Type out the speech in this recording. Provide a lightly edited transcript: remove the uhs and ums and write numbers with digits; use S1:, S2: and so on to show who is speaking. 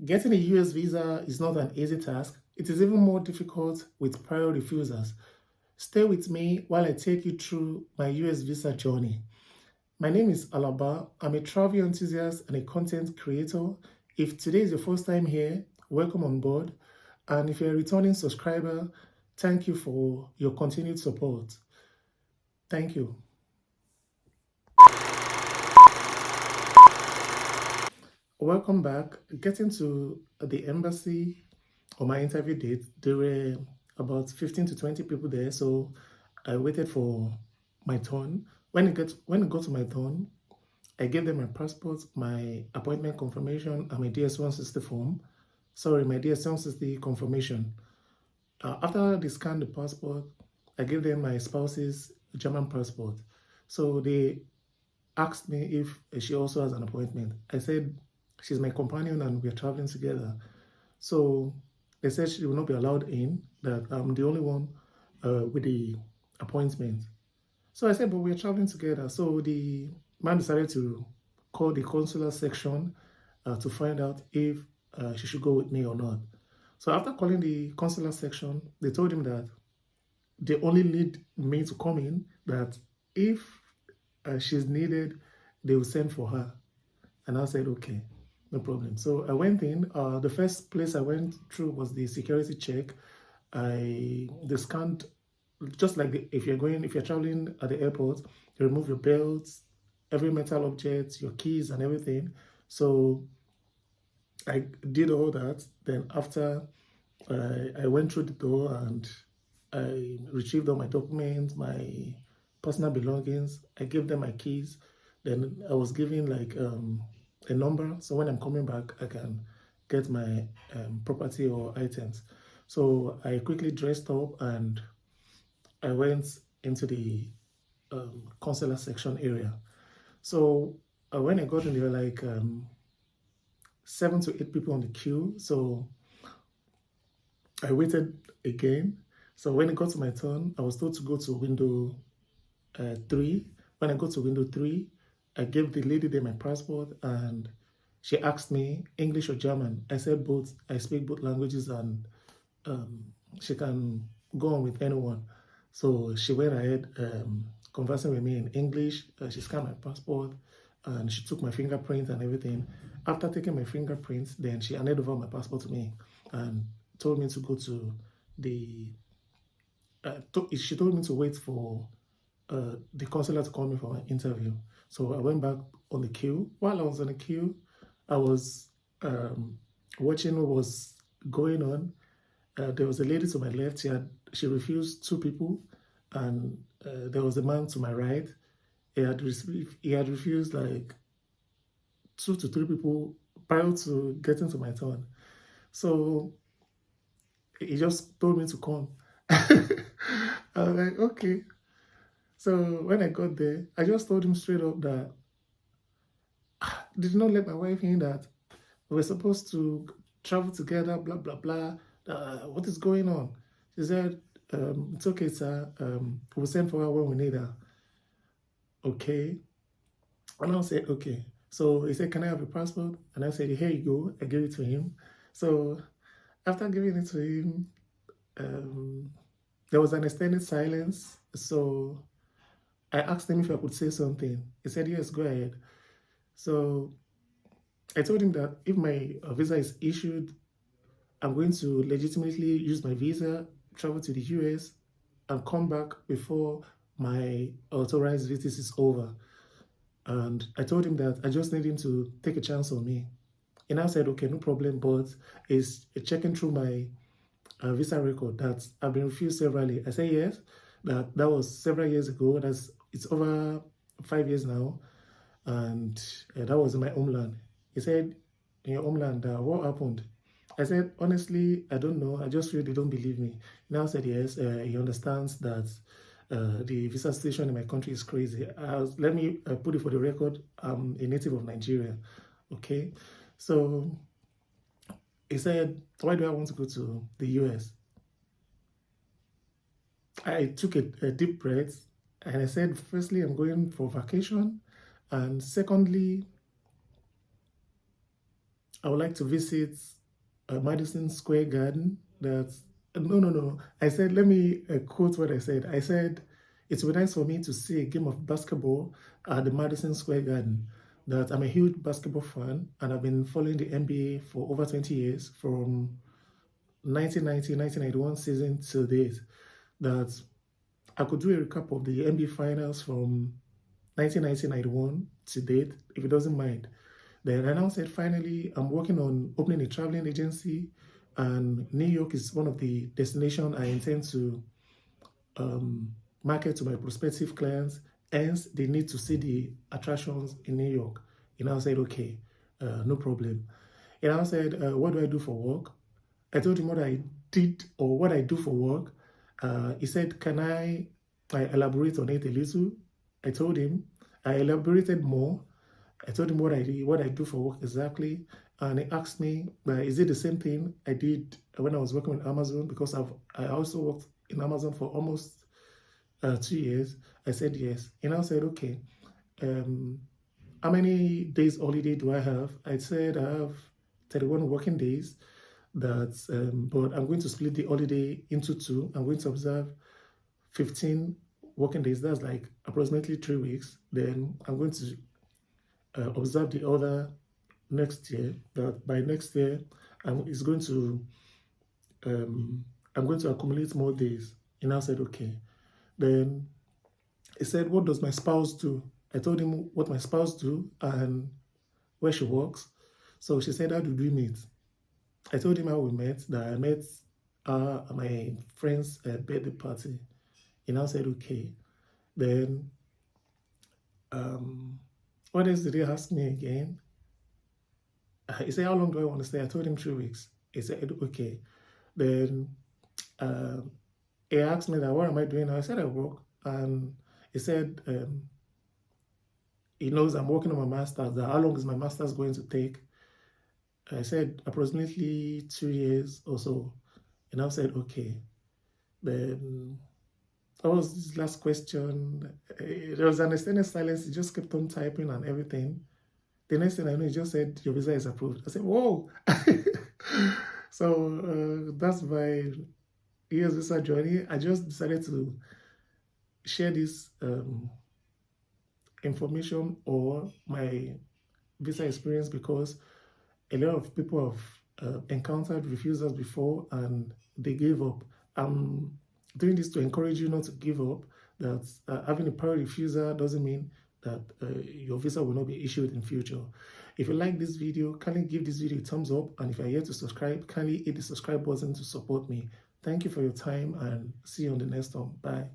S1: Getting a US visa is not an easy task. It is even more difficult with prior refusals. Stay with me while I take you through my US visa journey. My name is Alaba. I'm a travel enthusiast and a content creator. If today is your first time here, welcome on board. And if you're a returning subscriber, thank you for your continued support. Thank you. Welcome back. Getting to the embassy on my interview date, there were about 15 to 20 people there, so I waited for my turn. When it got to my turn, I gave them my passport, my appointment confirmation, and my DS-160 form. Sorry, my DS-160 confirmation. After they scanned the passport, I gave them my spouse's German passport. So they asked me if she also has an appointment. I said she's my companion and we're traveling together. So they said she will not be allowed in, that I'm the only one with the appointment. So I said, but we're traveling together. So the man decided to call the consular section to find out if she should go with me or not. So after calling the consular section, they told him that they only need me to come in, that if she's needed, they will send for her. And I said, okay, no problem. So I went in. The first place I went through was the security check. They scanned, just like if you're traveling at the airport, you remove your belts, every metal object, your keys and everything. So I did all that. Then after I went through the door and I retrieved all my documents, my personal belongings. I gave them my keys. Then I was given like a number, so when I'm coming back, I can get my property or items. So I quickly dressed up and I went into the consular section area. So when I got in, there were like 7 to 8 people on the queue. So I waited again. So when it got to my turn, I was told to go to window 3. When I got to window 3, I gave the lady there my passport and she asked me English or German. I said both. I speak both languages and she can go on with anyone. So she went ahead conversing with me in English. She scanned my passport and she took my fingerprint and everything. After taking my fingerprints, then she handed over my passport to me and told me to go to the she told me to wait for the consular to call me for my interview. So I went back on the queue. While I was on the queue, I was watching what was going on. There was a lady to my left. She refused 2 people, and there was a man to my right. He had refused like 2 to 3 people prior to getting to my turn. So he just told me to come. I was like, okay. So when I got there, I just told him straight up that did not let my wife in, that we're supposed to travel together, blah, blah, blah. What is going on? She said, it's okay, sir. We'll send for her when we need her. Okay. And I said, okay. So he said, can I have a passport? And I said, here you go. I gave it to him. So after giving it to him, there was an extended silence. So I asked him if I could say something. He said, yes, go ahead. So I told him that if my visa is issued, I'm going to legitimately use my visa, travel to the US, and come back before my authorized visit is over. And I told him that I just need him to take a chance on me. He now said, okay, no problem, but he's checking through my visa record that I've been refused severally. I said, yes, that was several years ago. It's over 5 years now. And that was in my homeland. He said, in your homeland, what happened? I said, honestly, I don't know. I just feel they don't believe me. He now said, yes, he understands that the visa situation in my country is crazy. Let me put it for the record, I'm a native of Nigeria, okay? So he said, why do I want to go to the US? I took a deep breath and I said, firstly, I'm going for vacation. And secondly, I would like to visit Madison Square Garden. No. I said, let me quote what I said. I said, it would be nice for me to see a game of basketball at the Madison Square Garden. That I'm a huge basketball fan and I've been following the NBA for over 20 years, from 1990-1991 season to date. That I could do a recap of the NBA finals from 1990-91 to date, if it doesn't mind. Then I now said, finally, I'm working on opening a traveling agency, and New York is one of the destinations I intend to market to my prospective clients. Hence, they need to see the attractions in New York. He now said, okay, no problem. He now said, what do I do for work? I told him what I did or what I do for work. He said, can I elaborate on it a little? I told him. I elaborated more. I told him what I do for work exactly, and he asked me, is it the same thing I did when I was working with Amazon? Because I also worked in Amazon for almost 2 years. I said yes. He now said, okay, how many days holiday do I have? I said I have 31 working days. But I'm going to split the holiday into two. I'm going to observe 15 working days. That's like approximately 3 weeks. Then I'm going to observe the other next year. That by next year, I'm going to accumulate more days. He now said, okay. Then he said, what does my spouse do? I told him what my spouse do and where she works. So she said, how did we meet? I told him how we met, that I met at my friend's birthday party. He now said, okay. Then, what else did he ask me again? He said, how long do I want to stay? I told him 3 weeks. He said, okay. Then he asked me that, what am I doing now? I said, I work. And he said, he knows I'm working on my master's. That how long is my master's going to take? I said, approximately 2 years or so. And I said, okay. Then that was his last question. There was an extended silence. He just kept on typing and everything. The next thing I know, he just said, your visa is approved. I said, whoa. So that's my year's visa journey. I just decided to share this information or my visa experience because a lot of people have encountered refusals before and they gave up. I'm doing this to encourage you not to give up, that having a prior refusal doesn't mean that your visa will not be issued in future. If you like this video, kindly give this video a thumbs up, and if you're yet to subscribe, kindly hit the subscribe button to support me. Thank you for your time and see you on the next one. Bye.